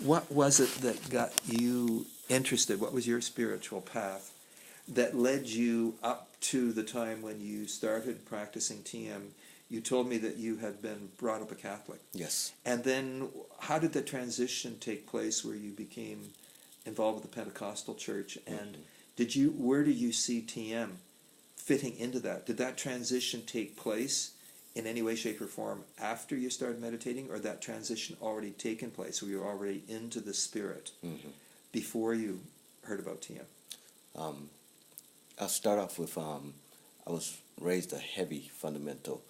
What was it that got you interested? What was your spiritual path that led you up to the time when you started practicing TM? You told me that you had been brought up a Catholic. Yes. And then how did the transition take place where you became involved with the Pentecostal church? And where did you see TM fitting into that? Did that transition take place in any way, shape, or form after you started meditating, or that transition already taken place, where you were already into the Spirit before you heard about TM? I'll start off with, I was raised a heavy fundamental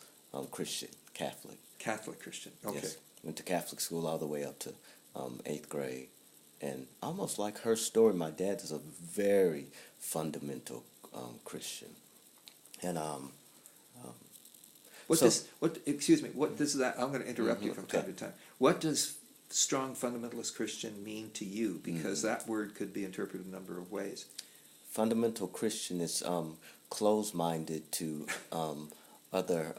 Christian, Catholic. Catholic Christian, okay. Yes. Went to Catholic school all the way up to 8th grade. And almost like her story, my dad is a very fundamental Christian. And excuse me, what does that, I'm going to interrupt you from time to time. What does strong fundamentalist Christian mean to you? Because that word could be interpreted a number of ways. Fundamental Christian is closed-minded to other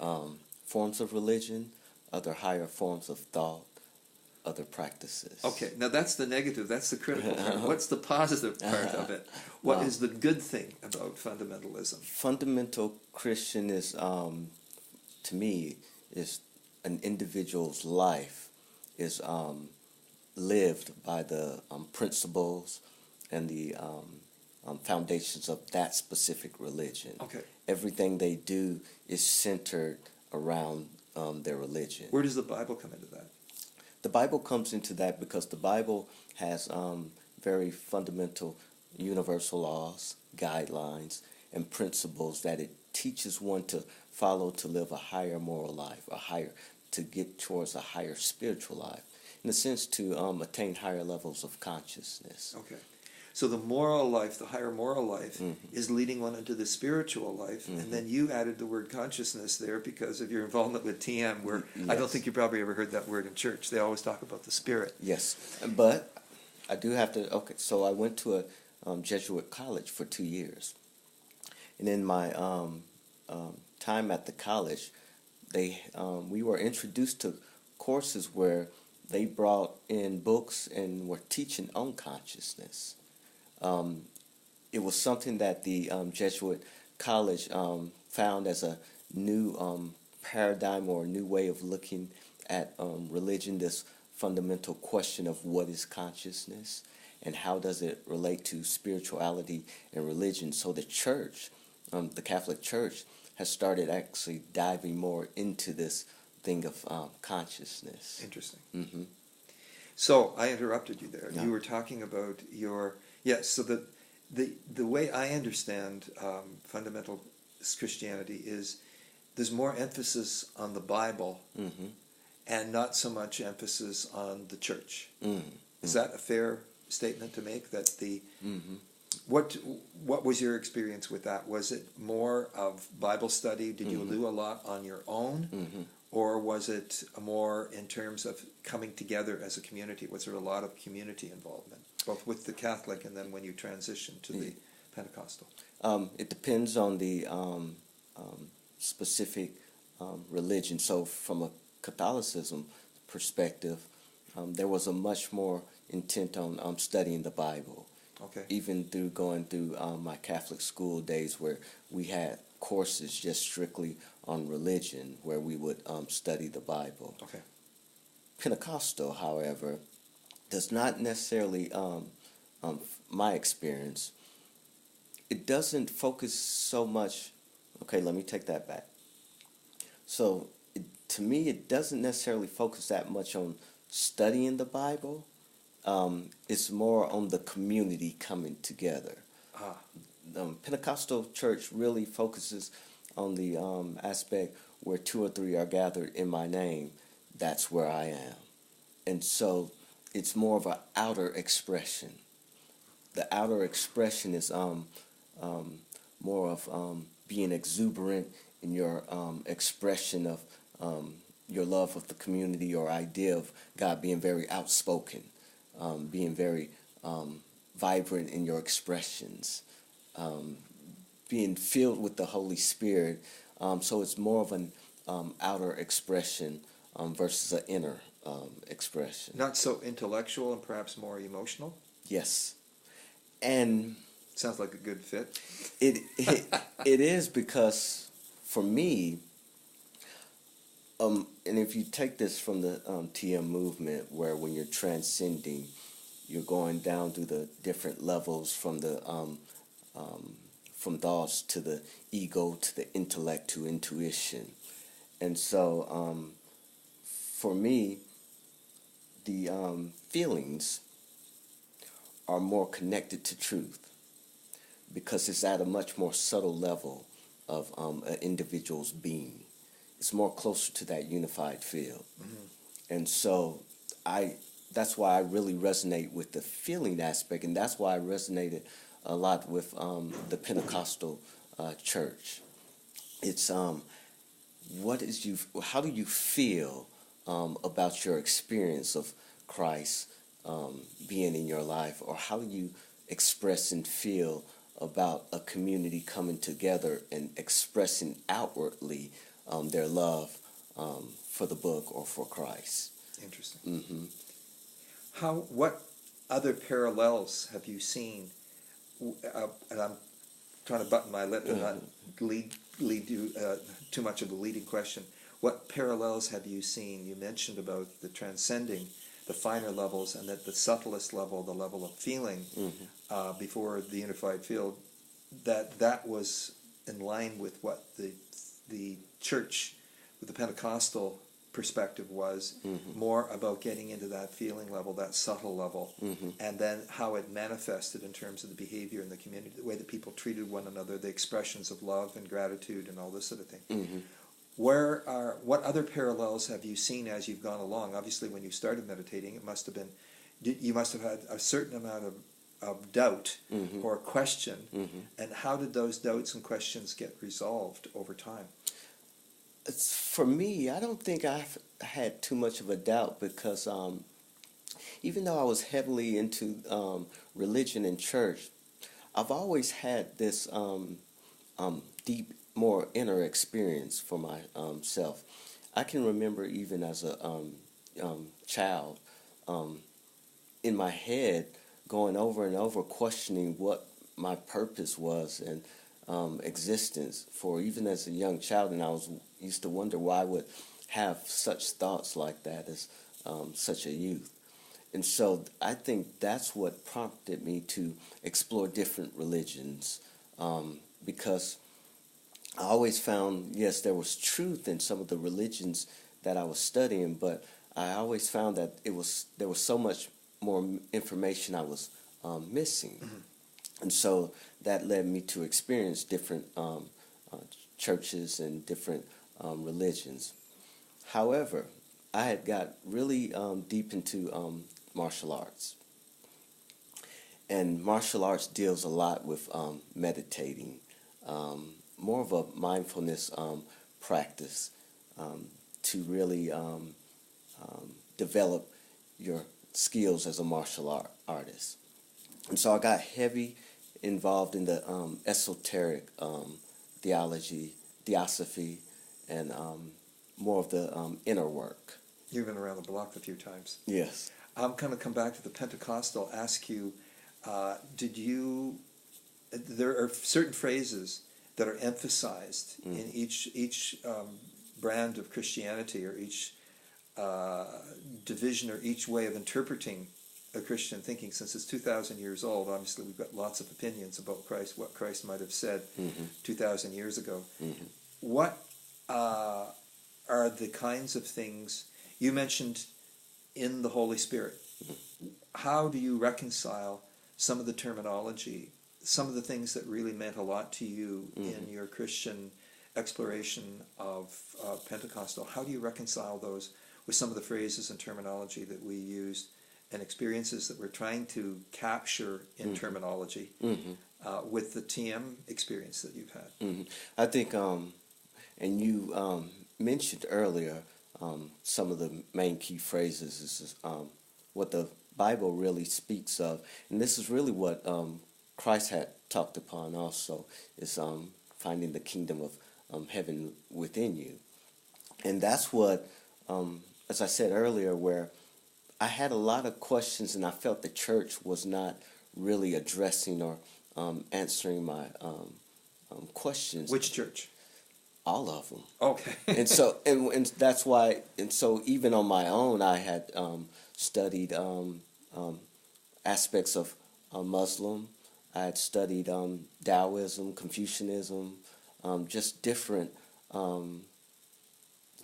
forms of religion, other higher forms of thought, other practices. Okay, now that's the negative, that's the critical part. What's the positive part of it? What is the good thing about fundamentalism? Fundamental Christian is, to me, is an individual's life is lived by the principles and the foundations of that specific religion. Okay. Everything they do is centered around their religion. Where does the Bible come into that? The Bible comes into that because the Bible has very fundamental universal laws, guidelines, and principles that it teaches one to follow to live a higher moral life, to get towards a higher spiritual life, in a sense to attain higher levels of consciousness. Okay. So the moral life, the higher moral life, is leading one into the spiritual life, and then you added the word consciousness there because of your involvement with TM, where I don't think you probably ever heard that word in church. They always talk about the spirit. Yes, but I do have to, so I went to a Jesuit college for 2 years. And in my time at the college, we were introduced to courses where they brought in books and were teaching on consciousness. It was something that the Jesuit college found as a new paradigm or a new way of looking at religion, this fundamental question of what is consciousness and how does it relate to spirituality and religion. So the church, the Catholic Church, has started actually diving more into this thing of consciousness. Interesting. So I interrupted you there. Yeah. You were talking about your... Yes, so the way I understand fundamental Christianity is there's more emphasis on the Bible and not so much emphasis on the church. Is that a fair statement to make? That the what was your experience with that? Was it more of Bible study? Did you do a lot on your own? Or was it more in terms of coming together as a community? Was there a lot of community involvement, both with the Catholic and then when you transitioned to the Pentecostal? It depends on the specific religion. So from a Catholicism perspective, there was a much more intent on studying the Bible. Okay. Even through going through my Catholic school days where we had courses just strictly on religion where we would study the Bible. Okay. Pentecostal, however, does not necessarily, my experience, it doesn't focus so much, okay, let me take that back. So to me, it doesn't necessarily focus that much on studying the Bible. It's more on the community coming together. Pentecostal church really focuses on the aspect where 2 or 3 are gathered in my name. That's where I am. And so it's more of an outer expression. The outer expression is more of being exuberant in your expression of your love of the community, your idea of God being very outspoken, being very vibrant in your expressions, being filled with the Holy Spirit. So it's more of an outer expression versus an inner expression. Not so intellectual and perhaps more emotional? Yes. And sounds like a good fit. It is, because for me, and if you take this from the TM movement, where when you're transcending, you're going down through the different levels from the from thoughts to the ego to the intellect to intuition, and so for me, the feelings are more connected to truth, because it's at a much more subtle level of an individual's being. It's more closer to that unified field. Mm-hmm. And so that's why I really resonate with the feeling aspect, and that's why I resonated a lot with the Pentecostal church. It's how do you feel about your experience of Christ being in your life, or how do you express and feel about a community coming together and expressing outwardly their love for the book or for Christ. Interesting. Mm-hmm. What other parallels have you seen? And I'm trying to button my lip and not lead you too much of a leading question. What parallels have you seen? You mentioned about the transcending, the finer levels, and that the subtlest level, the level of feeling, mm-hmm. Before the unified field, that was in line with what the church, with the Pentecostal perspective, was, mm-hmm. more about getting into that feeling level, that subtle level, mm-hmm. and then how it manifested in terms of the behavior in the community, the way that people treated one another, the expressions of love and gratitude and all this sort of thing. Mm-hmm. What other parallels have you seen as you've gone along? Obviously, when you started meditating, you must have had a certain amount of doubt, mm-hmm. or question, mm-hmm. and how did those doubts and questions get resolved over time? For me, I don't think I've had too much of a doubt, because even though I was heavily into religion and church, I've always had this deep, more inner experience for myself. I can remember even as a child, in my head, going over and over, questioning what my purpose was and existence for, even as a young child, and I used to wonder why I would have such thoughts like that as such a youth. And so I think that's what prompted me to explore different religions, because I always found, yes, there was truth in some of the religions that I was studying, but I always found that there was so much more information I was missing. Mm-hmm. And so that led me to experience different churches and different religions. However, I had got really deep into martial arts. And martial arts deals a lot with meditating, more of a mindfulness practice to really develop your skills as a martial artist. And so I got heavy involved in the esoteric theosophy, and more of the inner work. You've been around the block a few times. Yes. I'm going to come back to the Pentecostal, ask you, there are certain phrases that are emphasized in each brand of Christianity, or each division, or each way of interpreting a Christian thinking. Since it's 2,000 years old, obviously we've got lots of opinions about Christ, what Christ might have said 2,000 years ago. Mm-hmm. What are the kinds of things you mentioned in the Holy Spirit? Mm-hmm. How do you reconcile some of the terminology, some of the things that really meant a lot to you in your Christian exploration of Pentecostal? How do you reconcile those with some of the phrases and terminology that we used, and experiences that we're trying to capture in terminology, with the TM experience that you've had? Mm-hmm. I think, and you mentioned earlier, some of the main key phrases is what the Bible really speaks of, and this is really what Christ had talked upon also, is finding the kingdom of heaven within you. And that's what as I said earlier, where I had a lot of questions, and I felt the church was not really addressing or answering my questions. Which church? All of them. Okay. And so, and that's why, and so even on my own, I had studied aspects of Muslim. I had studied Taoism, Confucianism, just different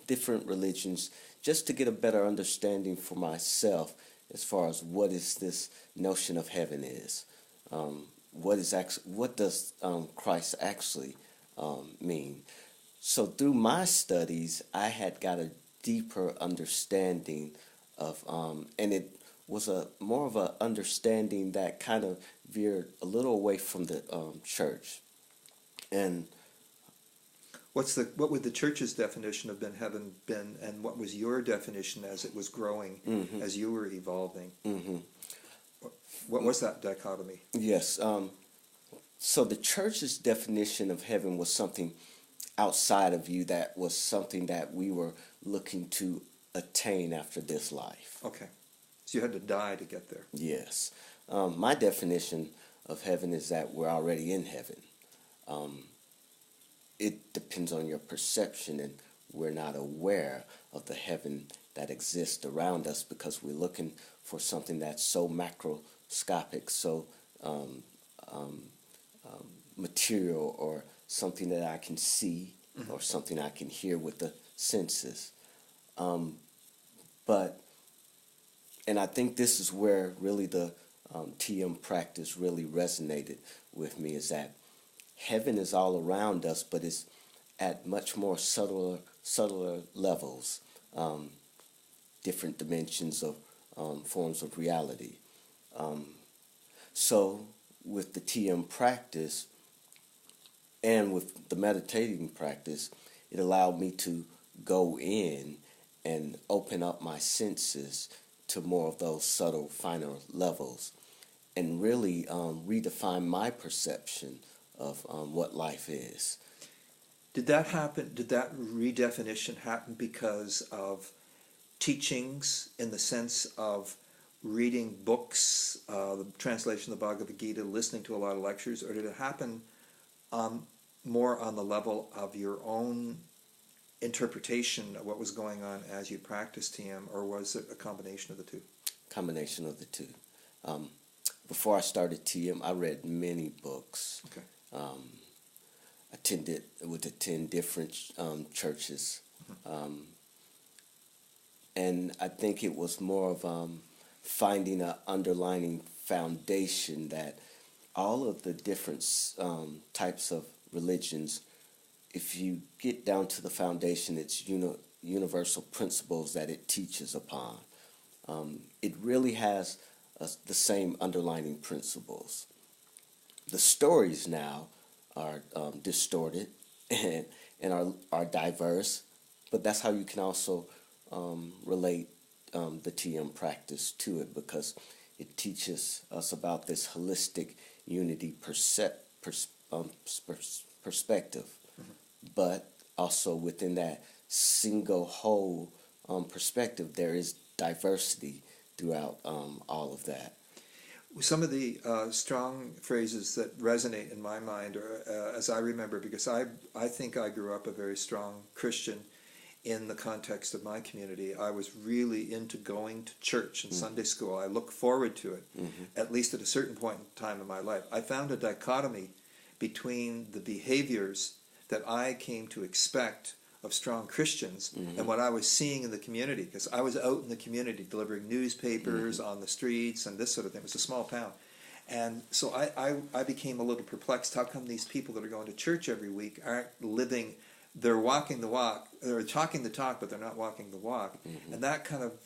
religions, just to get a better understanding for myself as far as what is this notion of heaven is. What does Christ actually mean? So through my studies, I had got a deeper understanding of, and it was a more of a understanding that kind of veered a little away from the church. And what would the church's definition of heaven been, and what was your definition as it was growing, as you were evolving? What was that dichotomy? Yes. So the church's definition of heaven was something outside of you, that was something that we were looking to attain after this life. Okay. So you had to die to get there. Yes. My definition of heaven is that we're already in heaven. It depends on your perception, and we're not aware of the heaven that exists around us because we're looking for something that's so macroscopic, so material, or something that I can see, or something I can hear with the senses. And I think this is where really the TM practice really resonated with me, is that heaven is all around us, but it's at much more subtler levels, different dimensions of forms of reality. So with the TM practice and with the meditating practice, it allowed me to go in and open up my senses to more of those subtle, finer levels, and really redefine my perception of what life is. Did that happen? Did that redefinition happen because of teachings, in the sense of reading books, the translation of the Bhagavad Gita, listening to a lot of lectures, or did it happen more on the level of your own interpretation of what was going on as you practiced TM, or was it a combination of the two? Combination of the two. Before I started TM, I read many books. Okay. Would attend different churches, and I think it was more of finding an underlining foundation that all of the different types of religions, if you get down to the foundation, it's universal principles that it teaches upon. It really has the same underlining principles. The stories now are distorted and are diverse, but that's how you can also relate the TM practice to it, because it teaches us about this holistic unity perspective, but also within that single whole perspective, there is diversity throughout all of that. Some of the strong phrases that resonate in my mind, or as I remember, because I think I grew up a very strong Christian in the context of my community. I was really into going to church and Sunday school. I look forward to it, at least at a certain point in time in my life. I found a dichotomy between the behaviors that I came to expect of strong Christians and what I was seeing in the community, because I was out in the community delivering newspapers on the streets and this sort of thing. It was a small town. And so I became a little perplexed. How come these people that are going to church every week aren't living, they're walking the walk, they're talking the talk, but they're not walking the walk? And that kind of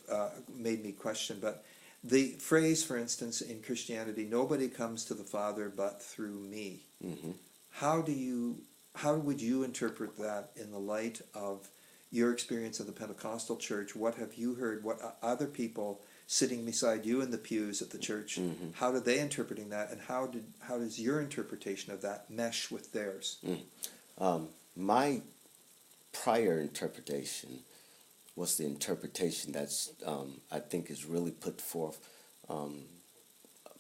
made me question. But the phrase, for instance, in Christianity, nobody comes to the Father but through me. How would you interpret that in the light of your experience of the Pentecostal church? What have you heard? What other people sitting beside you in the pews at the church, how are they interpreting that? And how does your interpretation of that mesh with theirs? My prior interpretation was the interpretation that's I think is really put forth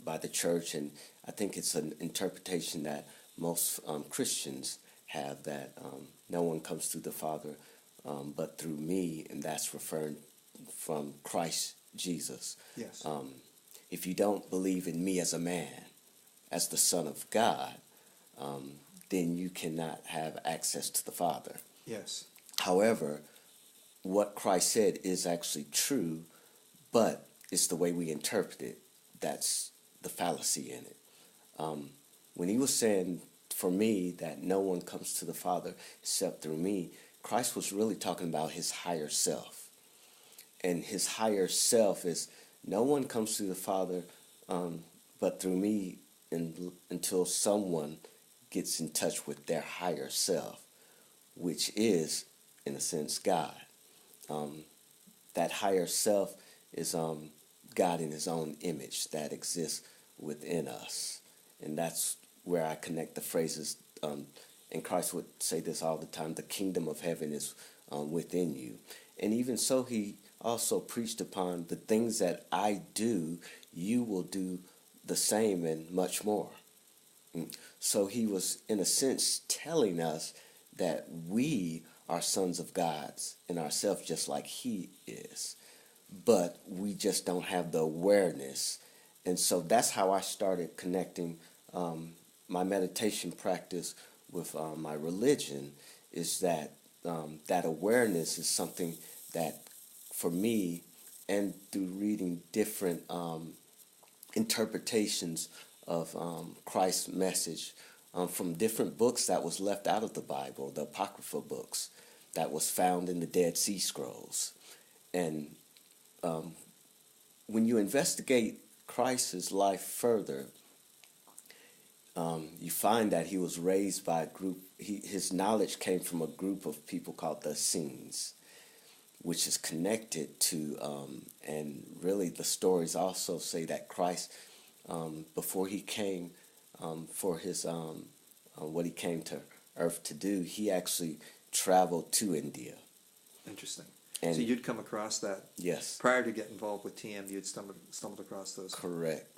by the church, and I think it's an interpretation that most Christians have, that no one comes to the Father but through me, and that's referring from Christ Jesus. Yes. If you don't believe in me as a man, as the Son of God, then you cannot have access to the Father. Yes. However, what Christ said is actually true, but it's the way we interpret it that's the fallacy in it. When he was saying, for me, that no one comes to the Father except through me, Christ was really talking about his higher self. And his higher self is, no one comes to the Father but through me until someone gets in touch with their higher self, which is, in a sense, God. That higher self is God in his own image that exists within us. And that's where I connect the phrases, and Christ would say this all the time, the kingdom of heaven is within you. And even so, he also preached upon the things that I do, you will do the same and much more. So he was, in a sense, telling us that we are sons of God's in ourselves, just like he is. But we just don't have the awareness. And so that's how I started connecting my meditation practice with my religion, is that that awareness is something that, for me, and through reading different interpretations of Christ's message from different books that was left out of the Bible, the Apocrypha books that was found in the Dead Sea Scrolls. And when you investigate Christ's life further, you find that he was raised by a group. His knowledge came from a group of people called the Essenes, which is connected to, and really the stories also say that Christ, before he came for his, what he came to earth to do, he actually traveled to India. Interesting. And so you'd come across that. Yes. Prior to getting involved with TM, you'd stumbled across those. Correct.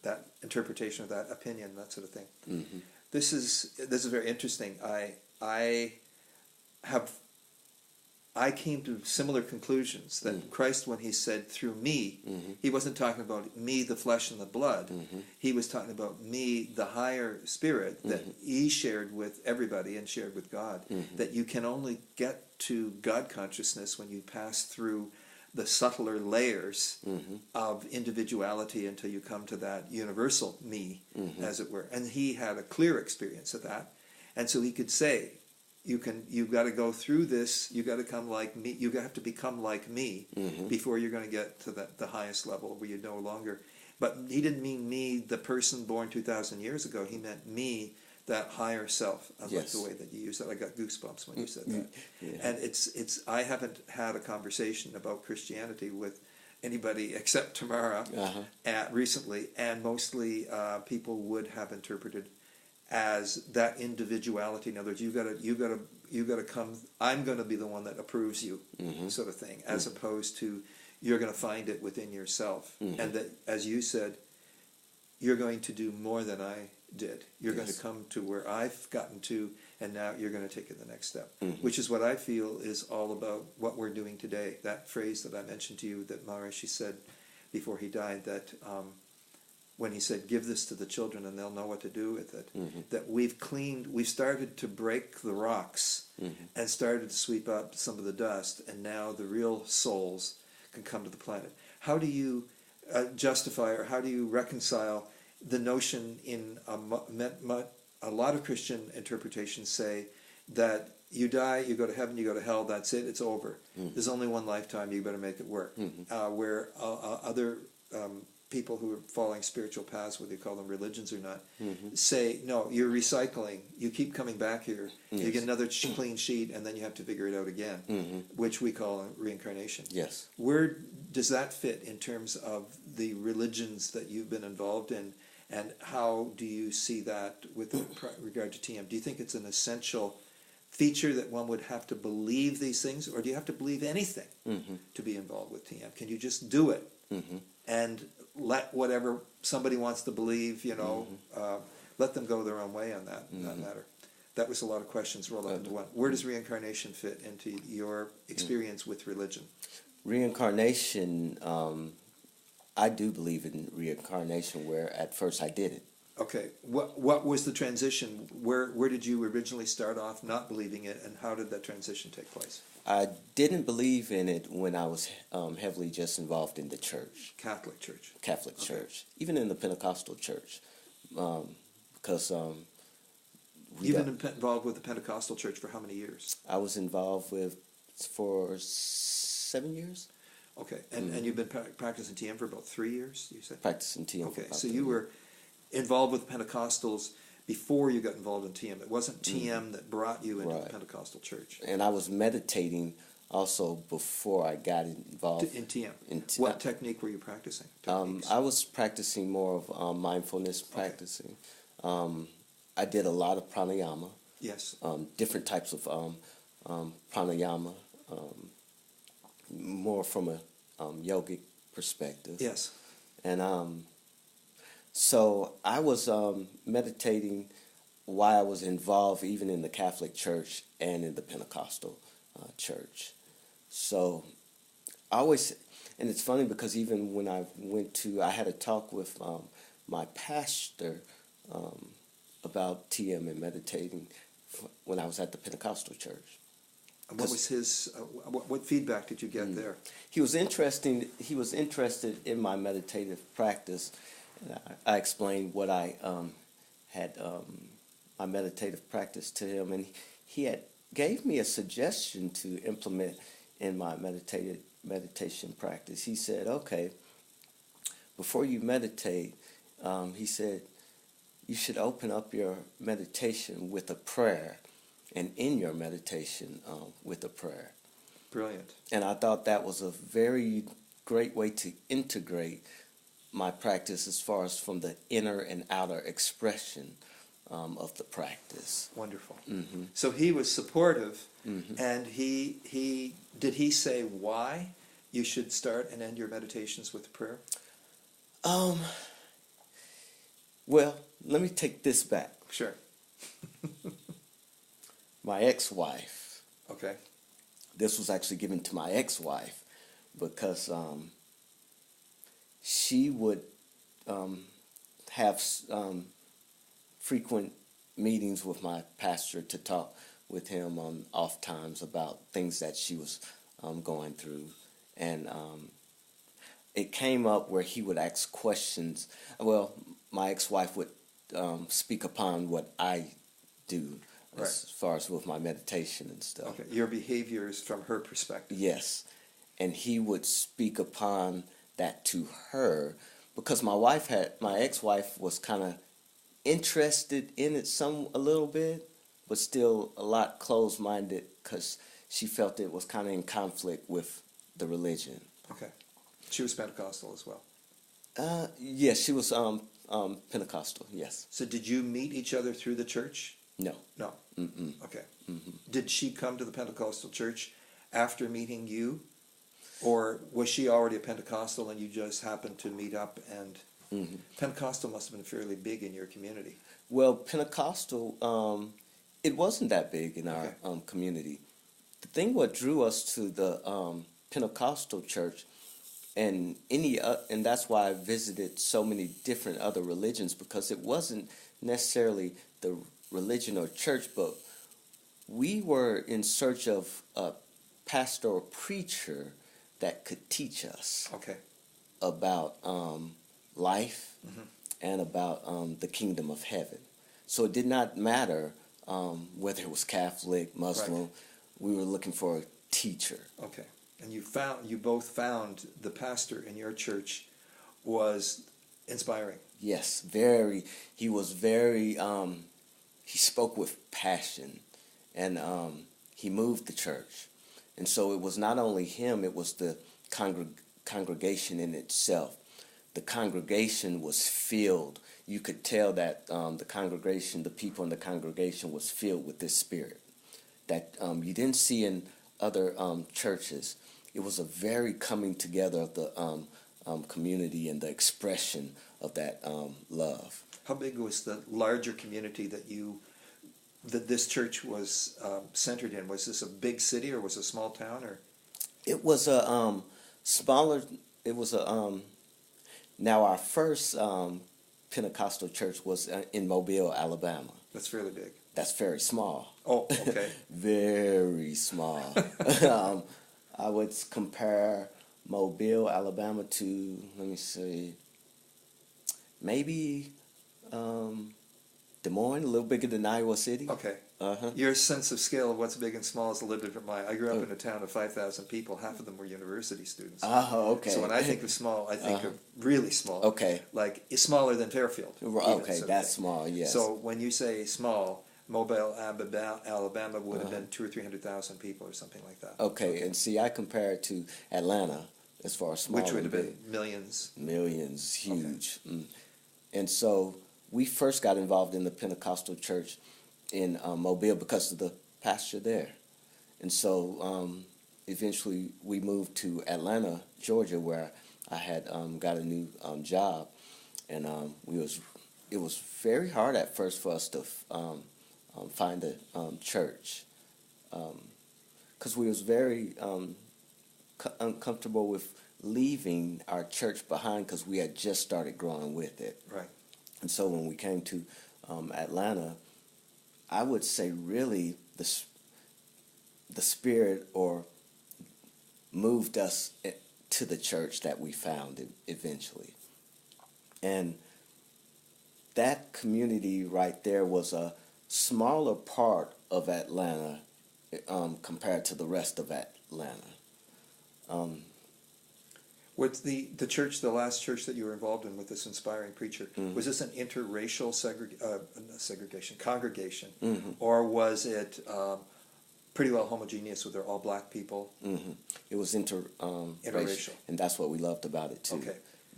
That interpretation of that opinion, that sort of thing. Mm-hmm. This is very interesting. I came to similar conclusions that Christ, when he said through me, he wasn't talking about me, the flesh and the blood. He was talking about me, the higher spirit that he shared with everybody and shared with God. That you can only get to God consciousness when you pass through the subtler layers of individuality until you come to that universal me, as it were. And he had a clear experience of that. And so he could say, you've got to go through this, you've got to come like me, you have to become like me before you're going to get to the highest level where you no longer. But he didn't mean me, the person born 2,000 years ago. He meant me, that higher self. I like the way that you use that. I got goosebumps when you said that. Yeah. And it's I haven't had a conversation about Christianity with anybody except Tamara recently, and mostly people would have interpreted as that individuality. In other words, you got to come. I'm going to be the one that approves you, sort of thing, as opposed to you're going to find it within yourself, and that, as you said, you're going to do more than I did. You're going to come to where I've gotten to, and now you're going to take it the next step, which is what I feel is all about what we're doing today. That phrase that I mentioned to you that Maharishi said before he died, that when he said, give this to the children and they'll know what to do with it, that we've started to break the rocks and started to sweep up some of the dust, and now the real souls can come to the planet. How do you justify, or how do you reconcile the notion in a lot of Christian interpretations say that you die, you go to heaven, you go to hell, that's it, it's over. There's only one lifetime, you better make it work. Where other people who are following spiritual paths, whether you call them religions or not, say, no, you're recycling, you keep coming back here, you get another clean sheet, and then you have to figure it out again, which we call reincarnation. Yes. Where does that fit in terms of the religions that you've been involved in, and how do you see that with regard to TM? Do you think it's an essential feature that one would have to believe these things, or do you have to believe anything Mm-hmm. to be involved with TM? Can you just do it Mm-hmm. and let whatever somebody wants to believe, let them go their own way on that matter? That was a lot of questions rolled up into one. Where does reincarnation fit into your experience with religion? Reincarnation, I do believe in reincarnation, where at first I didn't. Okay, what was the transition? Where did you originally start off not believing it, and how did that transition take place? I didn't believe in it when I was heavily just involved in the church. Catholic Church. Catholic Church. Even in the Pentecostal Church. Because You've been involved with the Pentecostal Church for how many years? I was involved with for 7 years. Okay, and you've been practicing TM for about 3 years, you said? Practicing TM for Okay, about so 3 you years. were involved with Pentecostals before you got involved in TM. It wasn't TM that brought you into the Pentecostal Church. And I was meditating also before I got involved In TM. What technique were you practicing? I was practicing more of mindfulness practicing. I did a lot of pranayama. Yes. Different types of pranayama, more from a yogic perspective. Yes. And so I was meditating while I was involved even in the Catholic Church and in the Pentecostal Church. So I always, and it's funny because even when I had a talk with my pastor about TM and meditating when I was at the Pentecostal Church. What was his? What feedback did you get there? He was interested in my meditative practice. I explained what I had my meditative practice to him, and he gave me a suggestion to implement in my meditation practice. He said, "Okay, before you meditate," he said, "you should open up your meditation with a prayer, and in your meditation with a prayer." Brilliant. And I thought that was a very great way to integrate my practice as far as from the inner and outer expression of the practice. Wonderful. Mm-hmm. So he was supportive, Mm-hmm. and did he say why you should start and end your meditations with prayer? Well, let me take this back. Sure. My ex-wife. Okay. This was actually given to my ex-wife because she would have frequent meetings with my pastor to talk with him on off times about things that she was going through. And it came up where he would ask questions. Well, my ex-wife would speak upon what I do as far as with my meditation and stuff. Okay, your behaviors from her perspective. Yes, and he would speak upon that to her because my ex-wife was kind of interested in it a little bit, but still a lot closed-minded because she felt it was kind of in conflict with the religion. Okay, she was Pentecostal as well. Yes, she was Pentecostal. Yes. So did you meet each other through the church? No. No. Mm-mm. Okay. Mm-hmm. Did she come to the Pentecostal church after meeting you, or was she already a Pentecostal and you just happened to meet up? And Pentecostal must have been fairly big in your community. Well, Pentecostal, it wasn't that big in our community. The thing what drew us to the Pentecostal church, and that's why I visited so many different other religions, because it wasn't necessarily the religion or church, but we were in search of a pastor or preacher that could teach us about life and about the kingdom of heaven. So it did not matter whether it was Catholic, Muslim. Right. We were looking for a teacher. Okay. And you both found the pastor in your church was inspiring. Yes, very. He was very. He spoke with passion, and he moved the church. And so it was not only him; it was the congregation in itself. The congregation was filled. You could tell that the people in the congregation was filled with this spirit. that you didn't see in other churches. It was a very coming together of the community and the expression of that love. How big was the larger community that this church was centered in? Was this a big city or was it a small town? Or it was a smaller. It was a now our first Pentecostal church was in Mobile, Alabama. That's fairly big. That's very small. Oh, okay. Very small. I would compare Mobile, Alabama to, let me see, maybe Des Moines, a little bigger than Iowa City. Okay. Uh-huh. Your sense of scale of what's big and small is a little different from mine. I grew up in a town of 5,000 people. Half of them were university students. Oh, okay. So when I think of small, I think of really small. Okay. Like it's smaller than Fairfield. Okay, even, that's small, yes. So when you say small, Mobile, Alabama would have been 200,000 or 300,000 people or something like that. Okay, and see, I compare it to Atlanta as far as small. Which would have big. been millions. Millions, huge. Okay. And so we first got involved in the Pentecostal church in Mobile because of the pastor there. And so eventually we moved to Atlanta, Georgia, where I had got a new job. And it was very hard at first for us to find a church, because we was very uncomfortable with leaving our church behind because we had just started growing with it. Right. And so when we came to Atlanta, I would say really the Spirit or moved us to the church that we found eventually. And that community right there was a smaller part of Atlanta compared to the rest of Atlanta. What's the church, the last church that you were involved in with this inspiring preacher, was this an interracial congregation, or was it pretty well homogeneous with all black people? It was interracial, and that's what we loved about it too. Okay.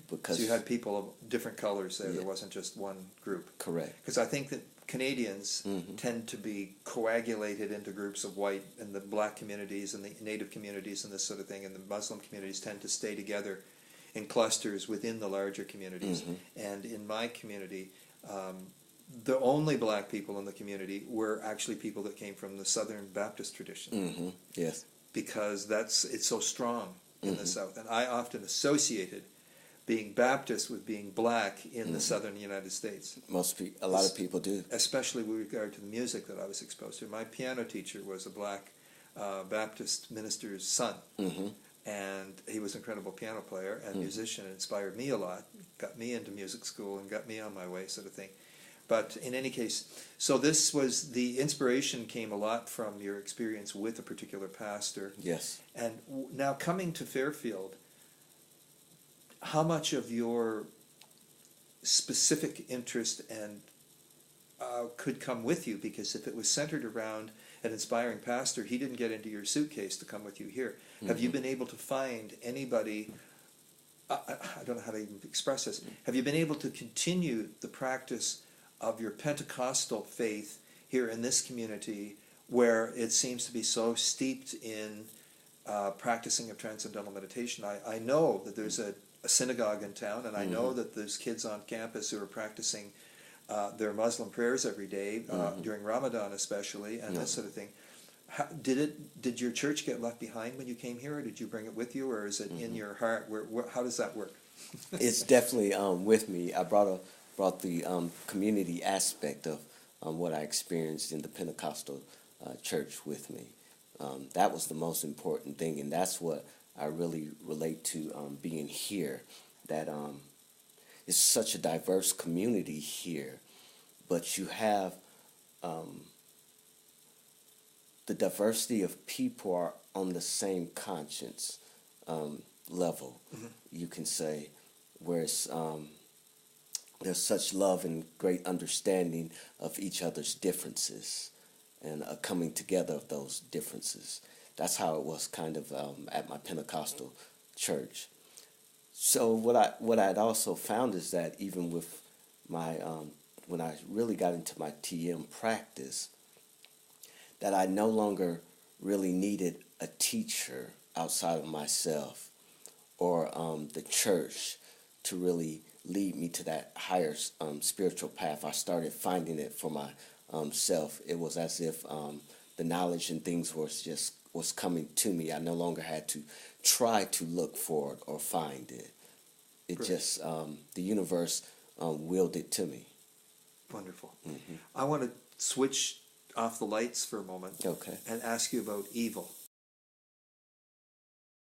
Because so you had people of different colors there. Yeah. There wasn't just one group. Correct. Because I think that Canadians tend to be coagulated into groups of white, and the black communities and the native communities and this sort of thing, and the Muslim communities tend to stay together in clusters within the larger communities. And in my community, the only black people in the community were actually people that came from the Southern Baptist tradition. Yes. Because it's so strong in the South. And I often associated being Baptist with being black in the southern United States. A lot of people do. Especially with regard to the music that I was exposed to. My piano teacher was a black Baptist minister's son. And he was an incredible piano player and musician, and inspired me a lot, got me into music school and got me on my way, sort of thing. But in any case, so this was, the inspiration came a lot from your experience with a particular pastor. Yes. And now coming to Fairfield, how much of your specific interest and could come with you? Because if it was centered around an inspiring pastor, he didn't get into your suitcase to come with you here. Have you been able to find anybody, I don't know how to even express this, have you been able to continue the practice of your Pentecostal faith here in this community where it seems to be so steeped in practicing of transcendental meditation? I know that there's a synagogue in town, and I know that there's kids on campus who are practicing their Muslim prayers every day, during Ramadan especially, and this sort of thing. Did your church get left behind when you came here, or did you bring it with you, or is it in your heart? How does that work? It's definitely with me. I brought the community aspect of what I experienced in the Pentecostal church with me. That was the most important thing, and that's what I really relate to being here. That it's such a diverse community here, but you have the diversity of people are on the same conscience level, you can say, whereas there's such love and great understanding of each other's differences and a coming together of those differences. That's how it was kind of at my Pentecostal church. So what I'd also found is that even with my when I really got into my TM practice, that I no longer really needed a teacher outside of myself or the church to really lead me to that higher spiritual path. I started finding it for myself. It was as if the knowledge and things was coming to me. I no longer had to try to look for it or find it. It just, the universe willed it to me. Wonderful. I want to switch off the lights for a moment Okay. and ask you about evil.